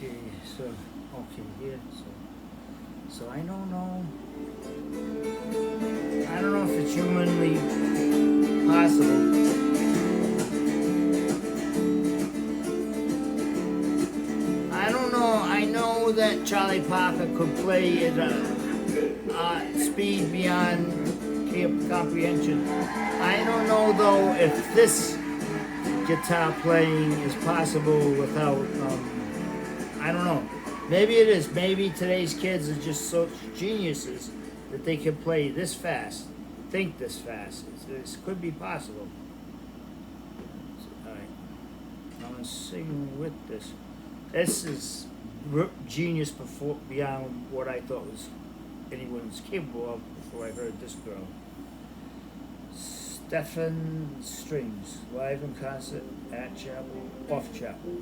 Okay, so okay here, so I don't know. I don't know if it's humanly possible. I don't know. I know that Charlie Parker could play at speed beyond comprehension. I don't know though if this guitar playing is possible without. I don't know. Maybe it is. Maybe today's kids are just such geniuses that they can play this fast, think this fast. This could be possible. All right. I'm gonna sing with this. This is genius beyond what I thought was anyone's capable of before I heard this girl. Stephan Strings, live in concert at Chapel, off Chapel.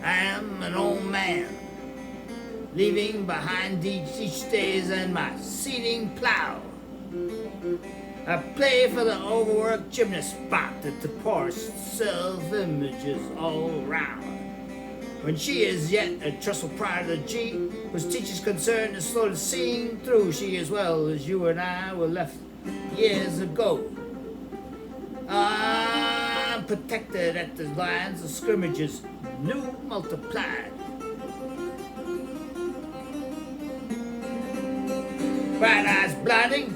I am an old man, leaving behind each days and my seeding plow. I play for the overworked gymnast spot that the poorest self-images all round. When she is yet a trestle prodigy, whose teacher's concern is slow to seeing through, she as well as you and I were left years ago. I'm protected at the lines of scrimmages, new multiplied. Bright eyes blinding,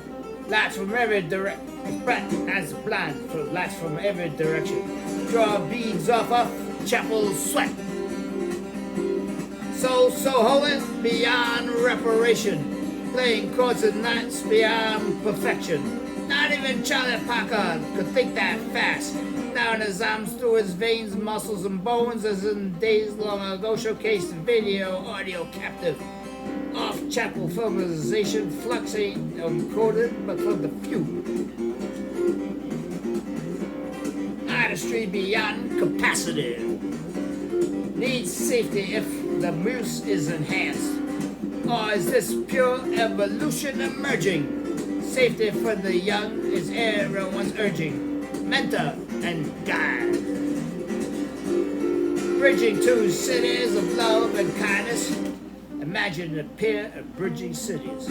lights from every direction. Bright eyes blind for lights from every direction. Draw beads off Chapel's sweat. So holy beyond reparation, playing chords and nights beyond perfection. Not even Charlie Parker could think that fast. Down his arms through his veins, muscles, and bones, as in days long ago showcased video, audio captive. Off-chapel filmization, flux ain't encoded, but for the few. Artistry beyond capacity. Needs safety if the muse is enhanced. Or is this pure evolution emerging? Safety for the young is everyone's urging. Mentor and guide. Bridging two cities of love and kindness. Imagine a pair of bridging cities.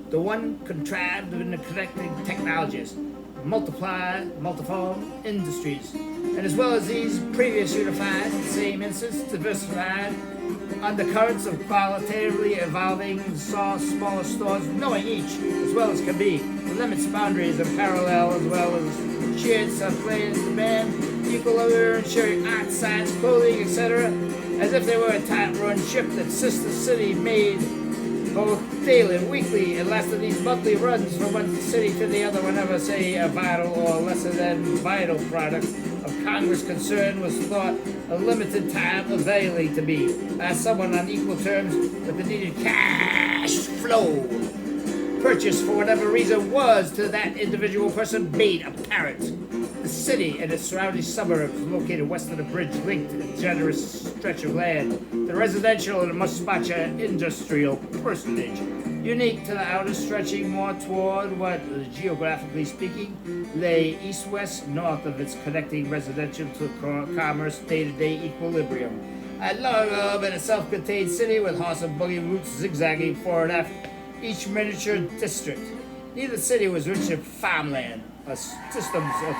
The one contrived in the connecting technologies, multiform industries, and as well as these previous unified, same instance, diversified undercurrents of qualitatively evolving, saw smaller stores, knowing each, as well as can be, the limits, boundaries, and parallel, as well as shared self-players, demand, equilibrium, sharing art, science, clothing, etc., as if they were a time-run ship that sister city made both daily and weekly, and lasted these monthly runs from one city to the other whenever, say, a vital or lesser than vital product of Congress concern was thought a limited time availing to be, as someone on equal terms with the needed cash flow. Purchase, for whatever reason, was to that individual person made apparent. The city and its surrounding suburbs, located west of the bridge, linked a generous stretch of land. The residential and Muspacha industrial personage, unique to the outer stretching more toward what, geographically speaking, lay east-west north of its connecting residential to commerce day-to-day equilibrium. At long been a self-contained city with horse and buggy routes zigzagging fore and aft each miniature district. Neither city was rich in farmland, or systems of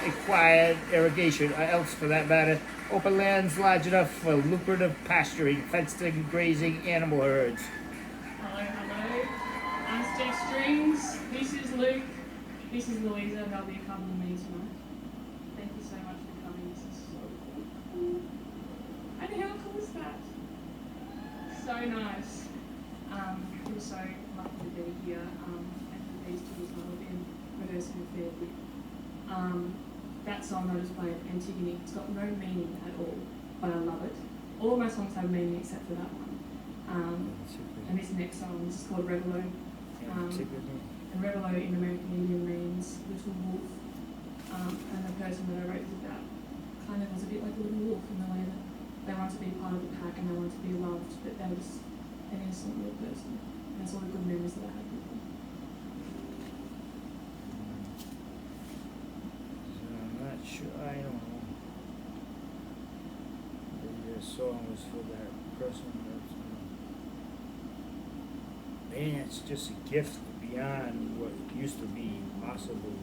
acquired irrigation, or else, for that matter, open lands large enough for lucrative pasturing, fenced-in grazing animal herds. Hello. I'm Stephan Strings. This is Luke. This is Louisa, and they'll be accompanying me tonight. Thank you so much for coming. This is so cool. And how cool is that? So nice. We're so lucky to be here, and for these two as well. We've been rehearsing a fair bit. That song I just played, Antigone, it's got no meaning at all, but I love it. All of my songs have meaning except for that one. And this next song, this is called Revelo. And Revelo in American Indian means little wolf. And the person that I wrote this about kind of was a bit like a little wolf in the way that they want to be part of the pack and they want to be loved, but they're just an innocent little person. And it's all the good memories that I have with them. song was for that person. Man, it's just a gift beyond what used to be possible.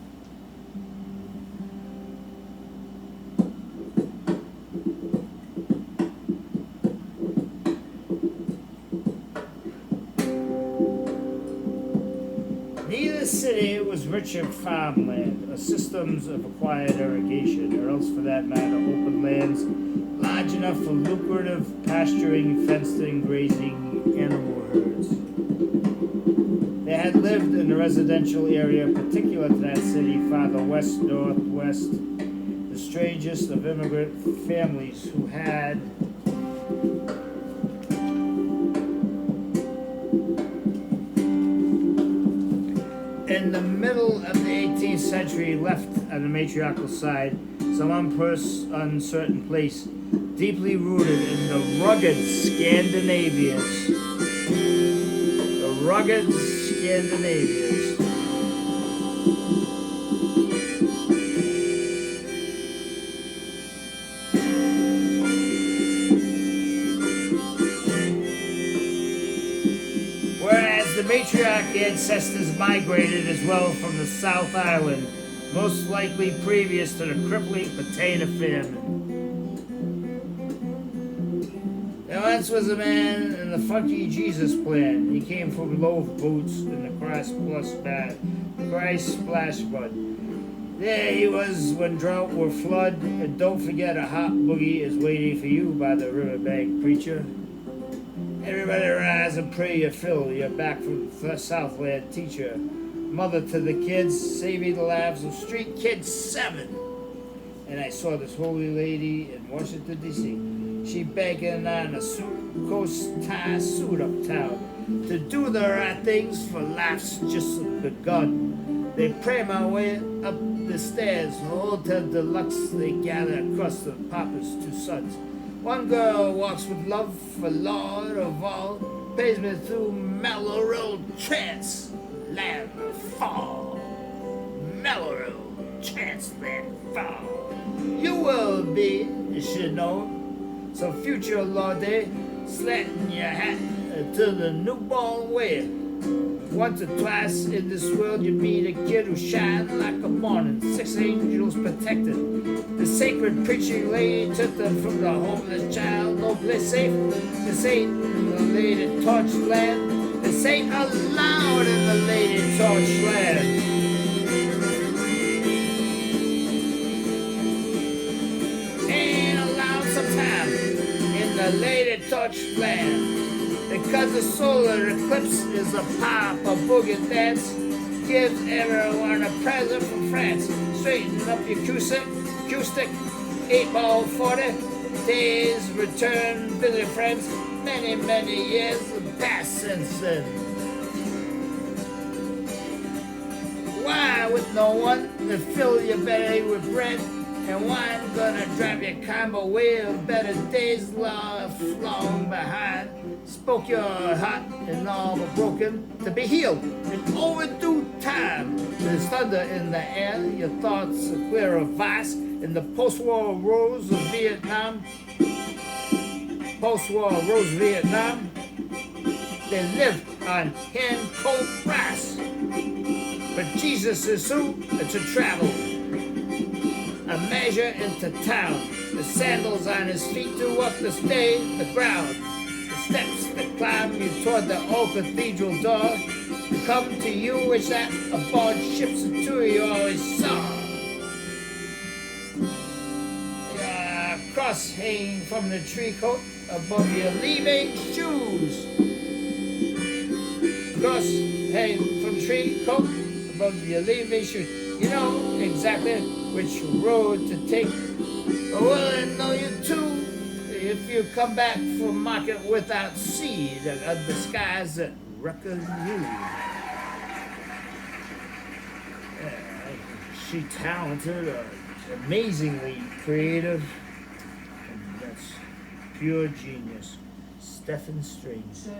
Neither city was rich in farmland or systems of acquired irrigation, or else for that matter open lands large enough for lucrative pasturing, fenced-in, grazing animal herds. They had lived in a residential area particular to that city, farther west, northwest, the strangest of immigrant families who had in the middle of the 18th century left on the matriarchal side some uncertain place, deeply rooted in the rugged Scandinavians. The rugged Scandinavians. Whereas the matriarch ancestors migrated as well from the South Island, most likely previous to the crippling potato famine. There once was a man in the funky Jesus plan. He came from loaf boots and the Christ splash mud. There he was when drought or flood, and don't forget a hot boogie is waiting for you by the riverbank, preacher. Everybody rise and pray you fill. You're back from the Southland, teacher. Mother to the kids, saving the lives of street kids 7. And I saw this holy lady in Washington, D.C. She begging on a coast-tie suit uptown to do the right things for life's just begun. They pray my way up the stairs, Hotel Deluxe they gather across the Papa's 2 sons. One girl walks with love for Lord of all, pays me through Mellow trance, land fall. Mellow trance, land fall. You will be, you should know, some future Lordy, slanting your hat to the newborn way. Once or twice in this world you meet a kid who shines like a morning. 6 angels protected. The sacred preaching lady took them from the homeless child. No place safe. This ain't in the Lady Torch land. This ain't allowed in the Lady Torch land. Ain't allowed sometime in the Lady Torch land. Because the solar eclipse is a pop, a boogie dance, gives everyone a present from France. Straighten up your Q-stick, 8-ball 40, days return, visit friends, many years have passed since then. Why with no one to fill your belly with bread, and wine gonna drive your combo way of better days long behind. Spoke your heart and all but broken to be healed in overdue time. There's thunder in the air, your thoughts are clear of vice. In the post-war rose of Vietnam, they lived on hand-cold rice. But Jesus is who to travel a measure into town. The sandals on his feet to walk the ground. Steps that climb you toward the old cathedral door. To come to you which that aboard ships a tour you always saw. Cross hanging from the tree coat above your leaving shoes. Cross hanging from tree coat above your leaving shoes. You know exactly which road to take. Well, I know you too. If you come back from market without seed of the skies that reckon you. She talented, amazingly creative, and that's pure genius. Stephan String. So,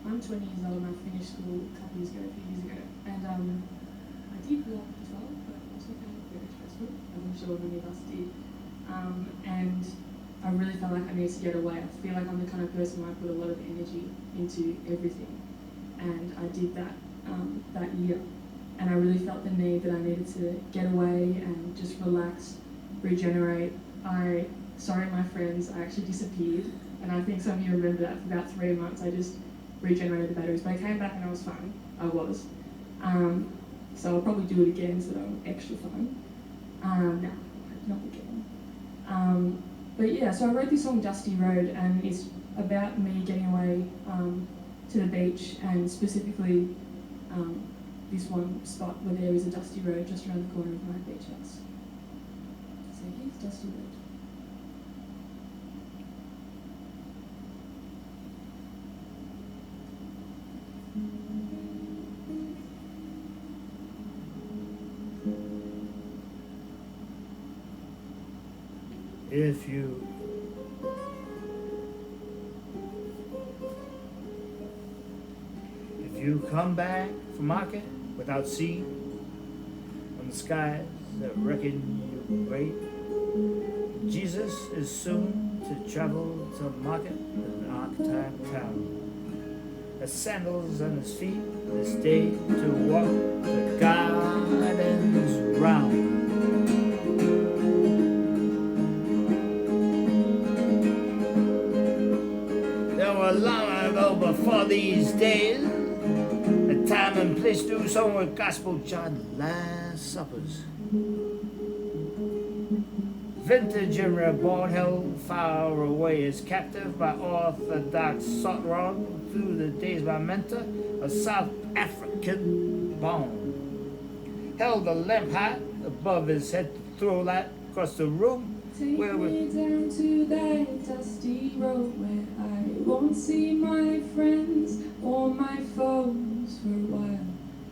I'm 20 years old and I finished school a few years ago, and I did walk as well, but it was very stressful, as I'm sure many of us did. And I really felt like I needed to get away. I feel like I'm the kind of person where I put a lot of energy into everything, and I did that that year. And I really felt the need that I needed to get away and just relax, regenerate. Sorry my friends, I actually disappeared, and I think some of you remember that for about 3 months I just regenerated the batteries, but I came back and I was fine. I was. So I'll probably do it again so that I'm extra fun. No, not again. But yeah, so I wrote this song Dusty Road, and it's about me getting away to the beach, and specifically this one spot where there is a dusty road just around the corner of my beach house. So here's Dusty Road. If you come back from market without seed on the skies that reckon you great, Jesus is soon to travel to market in an archetype town. The sandals on his feet this day to walk the gardens round. Long ago before these days, the time and place do some with gospel John Last Suppers. Vintage and reborn, held far away as captive by orthodox salt wrong through the days by mentor, a South African bone. Held a lamp high above his head to throw light across the room. Take me down to that dusty road where I won't see my friends or my foes for a while,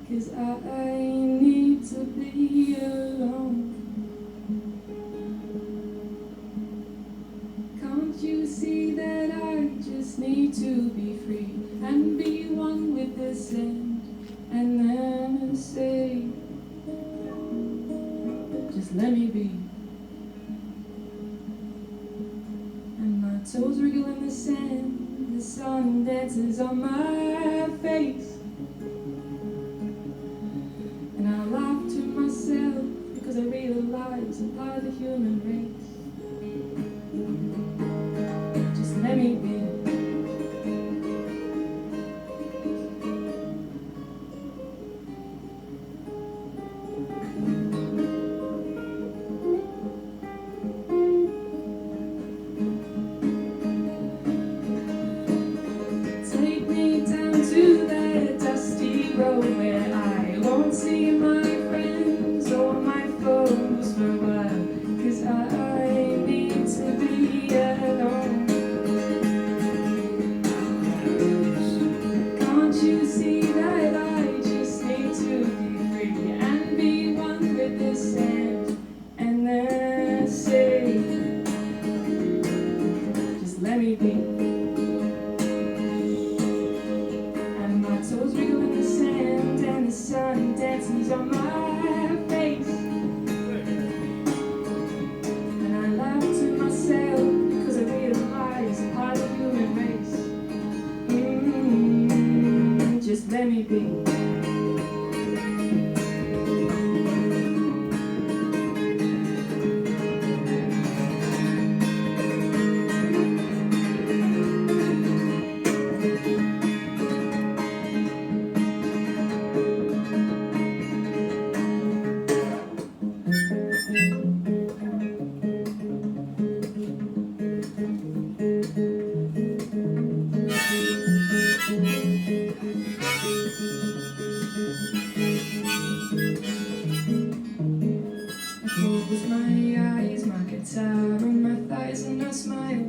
'cause I need to be alone. Can't you see that I just need to be free and be one with the sand, and then say, just let me be. Toes wriggle in the sand, the sun dances on my face, and I laugh to myself because I realize I'm part of the human race. Just let me be. Where I won't see my friends or my foes for a while, 'cause I need to be alone. Can't you see that I just need to be free and be one with the sand, and then say, just let me be. And my toes wriggle in the sand, and the sun dances on my face, and I laugh to myself because I realize I'm part of the human race. Just let me be. Close my eyes, my guitar on my thighs, and I smile.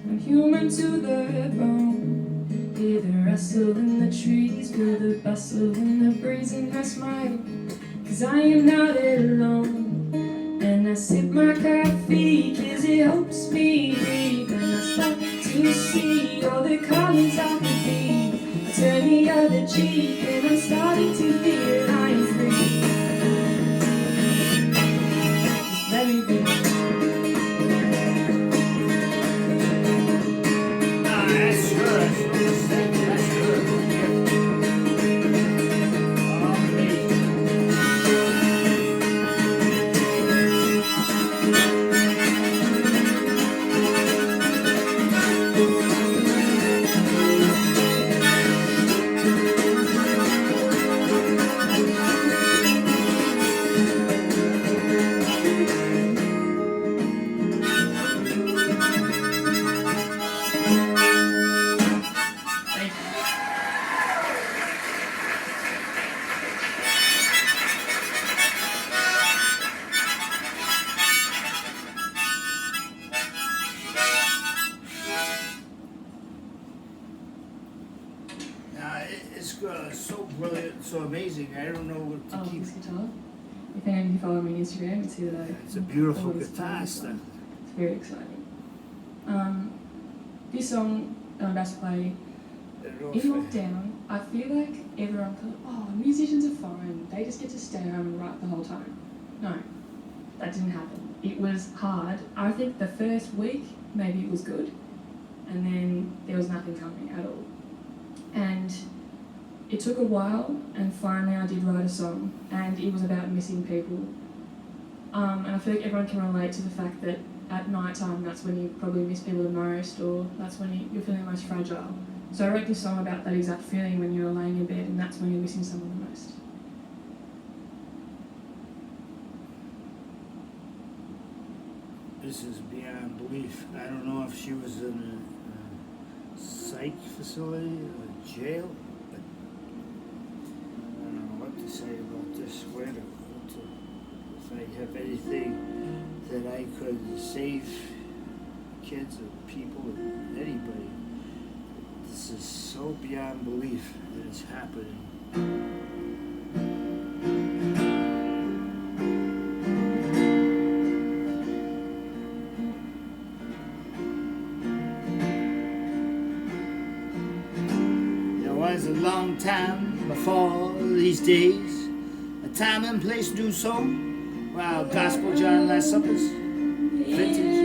I'm human to the bone. Hear the rustle in the trees, feel the bustle in the breeze, and I smile, 'cause I am not alone. And I sip my coffee, 'cause it helps me breathe. And I start to see all the colors I could be. I turn the other cheek, and I'm starting to feel I am free. Let me be. so amazing. I don't know what to keep. This guitar. If any of you follow me on Instagram, you see that It's a beautiful always guitar play stuff. It's very exciting. This song that I'm about to play, in lockdown, I feel like everyone thought, oh, musicians are fine. They just get to stay home and write the whole time. No, that didn't happen. It was hard. I think the first week, maybe it was good. And then there was nothing coming at all. And it took a while, and finally I did write a song, and it was about missing people. And I feel like everyone can relate to the fact that at night time, that's when you probably miss people the most, or that's when you're feeling most fragile. So I wrote this song about that exact feeling when you're laying in bed, and that's when you're missing someone the most. This is beyond belief. I don't know if she was in a psych facility or jail. But I don't know what to say about this. If I have anything that I could save kids or people or anybody, this is so beyond belief that it's happening. Was a long time before these days, a time and place to do so, while gospel John Last Suppers, vintage,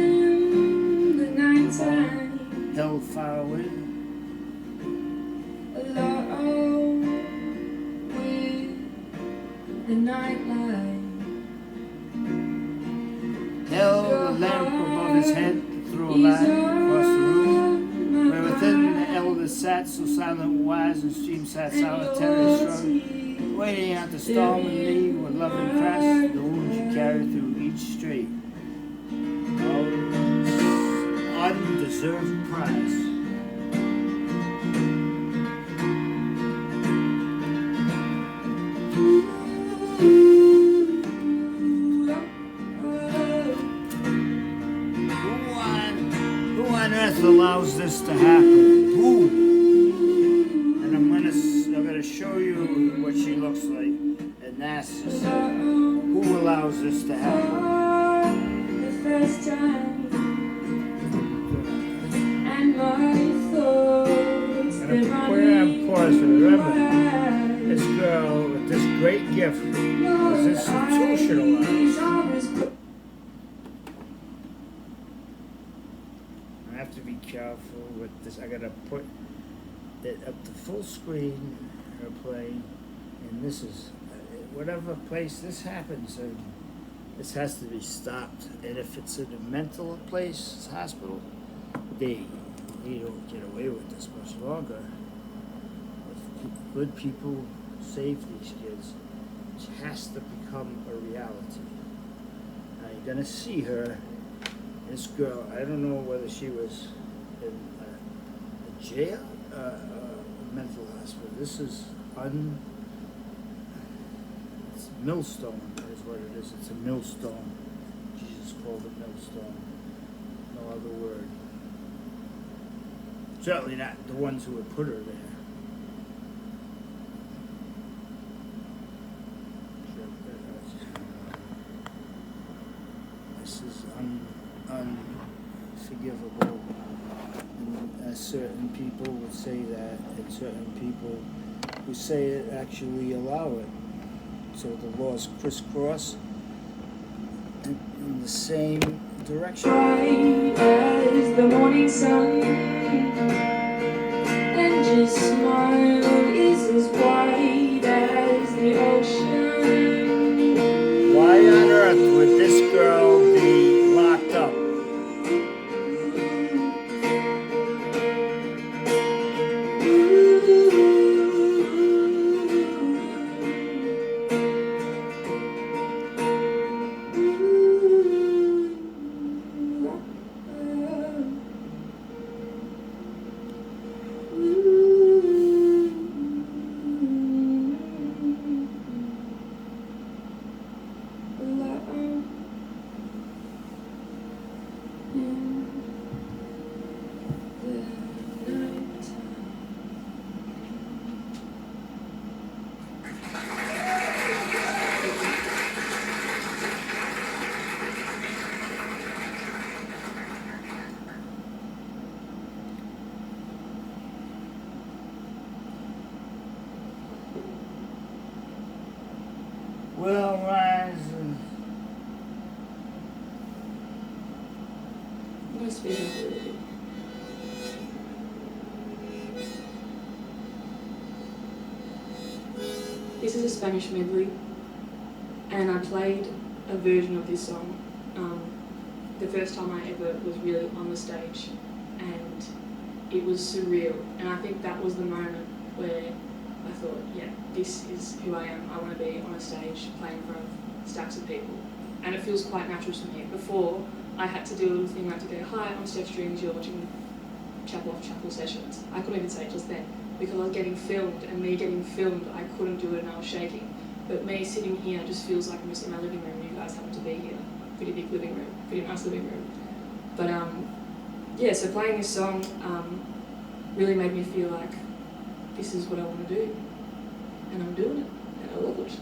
the night time, held far away. Alone with the nightlight, Held a lamp above his head to throw a light across the room, where within the elders sat so silent, wise, and stream sat solitary, strong, waiting out the storm and league with loving crest, the wounds you carry through each strait. Oh, undeserved prize. Who on earth allows this to happen? Who? And I'm gonna show you what she looks like, and that's just who allows this to happen. the first time, and my thoughts And I'm putting on pause for remember, this girl with this great gift was institutionalized. I have to be careful with this. I gotta put it up to full screen, her playing, and this is whatever place this happens in. This has to be stopped, and if it's in a mental place, hospital, they don't get away with this much longer. If good people save these kids, it has to become a reality. Now you're gonna see her. This girl, I don't know whether she was in a jail, a mental hospital. This is it's millstone is what it is. It's a millstone. Jesus called it millstone. No other word. Certainly not the ones who would put her there. This is unforgivable. And certain people would say that, and certain people who say it actually allow it. So the laws crisscross in the same direction. bright as the morning sun, and your smile is as white as the ocean. Why on earth would this girl be locked up? will rise and I'm going to speed it up a little bit. This is a Spanish medley, and I played a version of this song the first time I ever was really on the stage, and it was surreal. And I think that was the moment where I thought, yeah, this is who I am. I want to be on a stage playing in front of stacks of people, and it feels quite natural to me. Before, I had to do a little thing like to go, hi, I'm Steph Strings, you're watching Chapel Off Chapel sessions. I couldn't even say it just then, because I was getting filmed, and me getting filmed, I couldn't do it and I was shaking. But me sitting here just feels like I'm just in my living room, and you guys happen to be here. Pretty big living room, pretty nice living room. But yeah, so playing this song really made me feel like this is what I want to do, and I'm doing it, and I love it.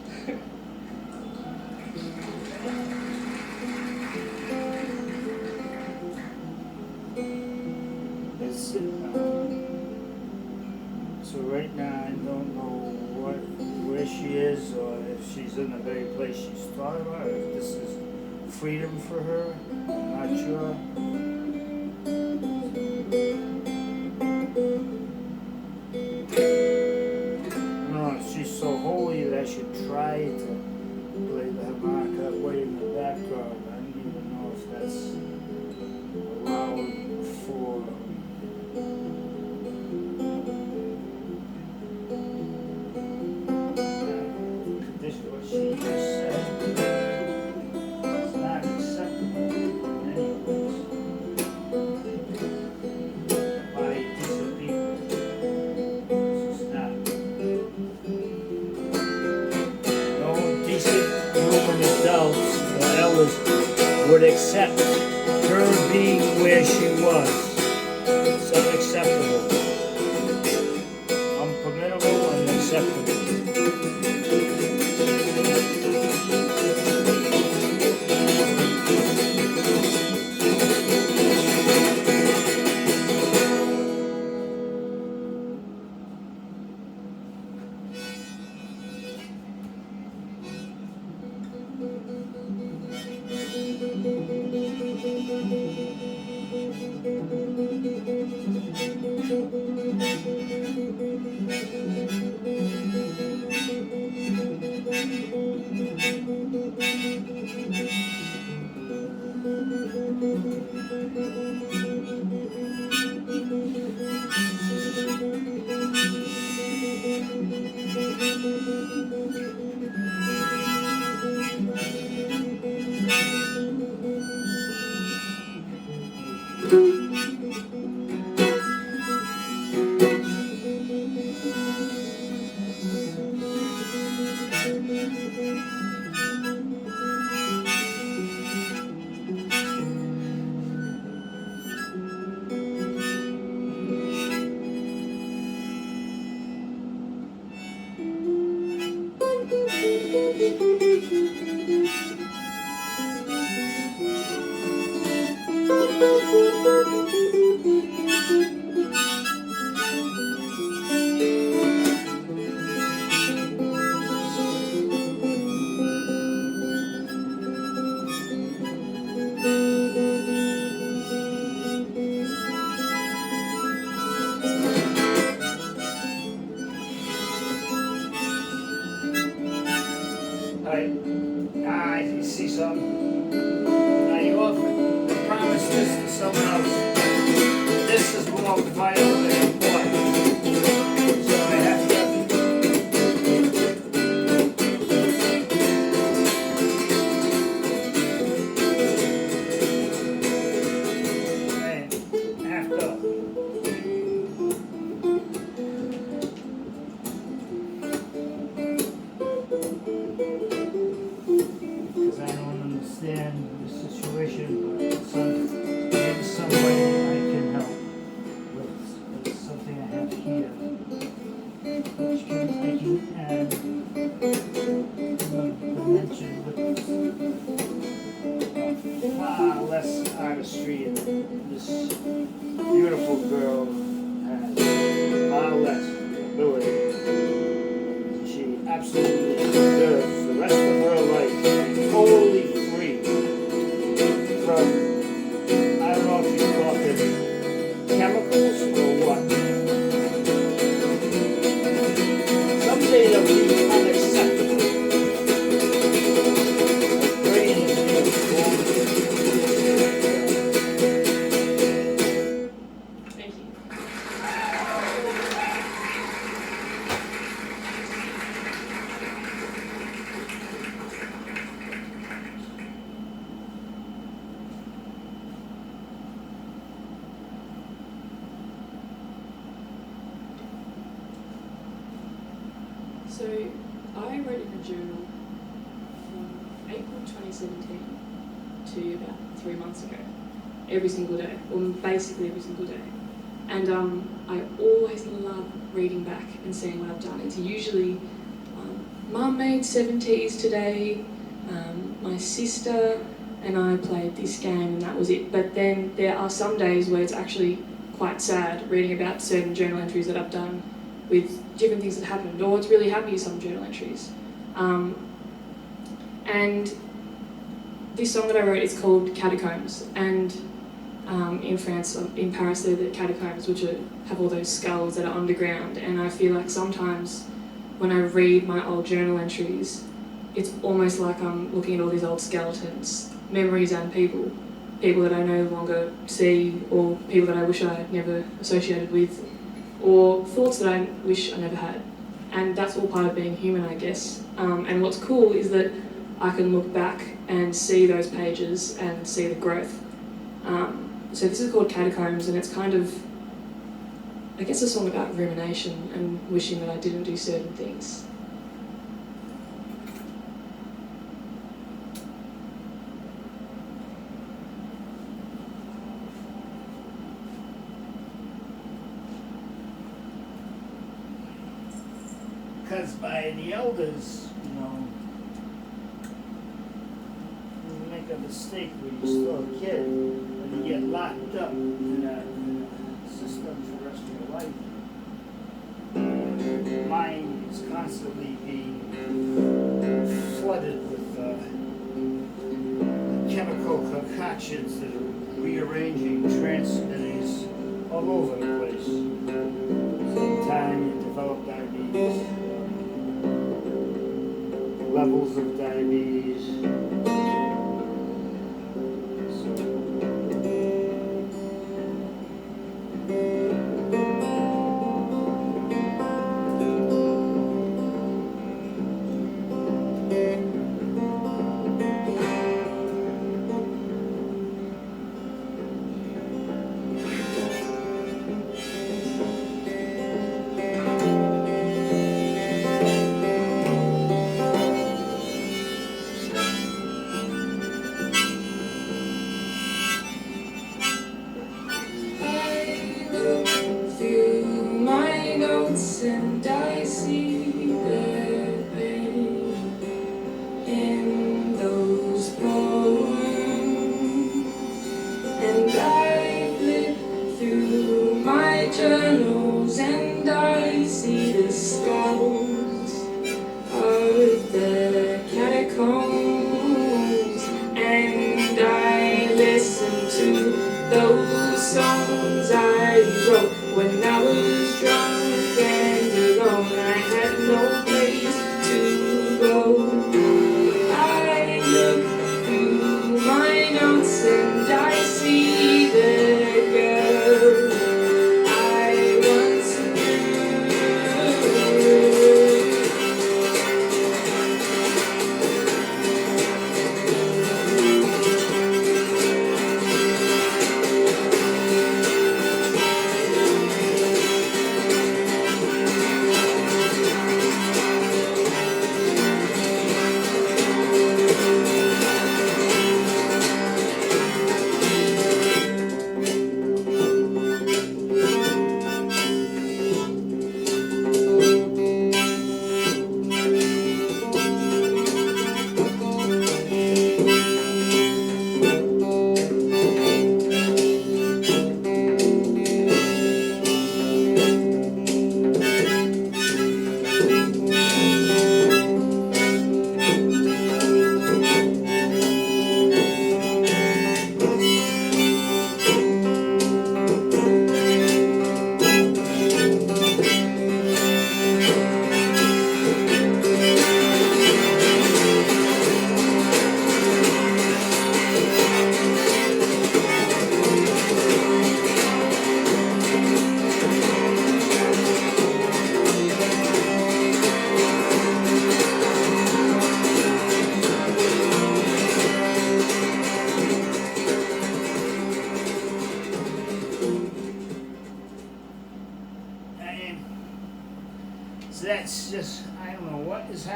So right now I don't know where she is, or if she's in the very place she's thought about, or if this is freedom for her. I'm not sure. No, she's so holy that I should try to play the harmonica way in the background. I don't even know if that's allowed for. What she just said is not acceptable anyways by decent people. This is not. No decent human adults or elders would accept her being where she was. It's unacceptable. Unpermittable and unacceptable. You see something? Now you often promise this to someone else. This is more vital and important. So I have to. Because I don't understand the situation, but in some way I can help with something I have here, which I can add dimension with far less artistry than this beautiful girl has, far less ability. She absolutely deserves the rest of her I wrote in a journal from April 2017 to about 3 months ago, every single day, or basically every single day. And I always love reading back and seeing what I've done. It's usually, Mum made 7 teas today, my sister and I played this game and that was it. But then there are some days where it's actually quite sad reading about certain journal entries that I've done with different things that happened, or it's really happy some journal entries. And this song that I wrote is called Catacombs, and in France, in Paris, they're the catacombs, which have all those skulls that are underground, and I feel like sometimes when I read my old journal entries, it's almost like I'm looking at all these old skeletons, memories and people that I no longer see, or people that I wish I had never associated with, or thoughts that I wish I never had. And that's all part of being human, I guess. And what's cool is that I can look back and see those pages and see the growth. So this is called Catacombs, and it's kind of, I guess, a song about rumination and wishing that I didn't do certain things. Because by the elders, you make a mistake when you're still a kid, and you get locked up in a system for the rest of your life. Your mind is constantly being flooded with chemical concoctions that are rearranging transmitters all over the place. Same time you develop diabetes. Levels of diabetes.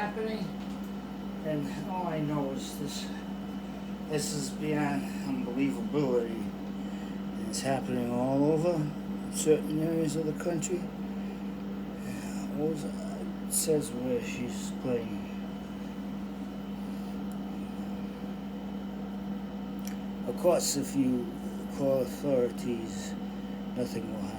happening, and all I know is this is beyond unbelievability. It's happening all over certain areas of the country. It says where she's playing. Of course, if you call authorities, nothing will happen.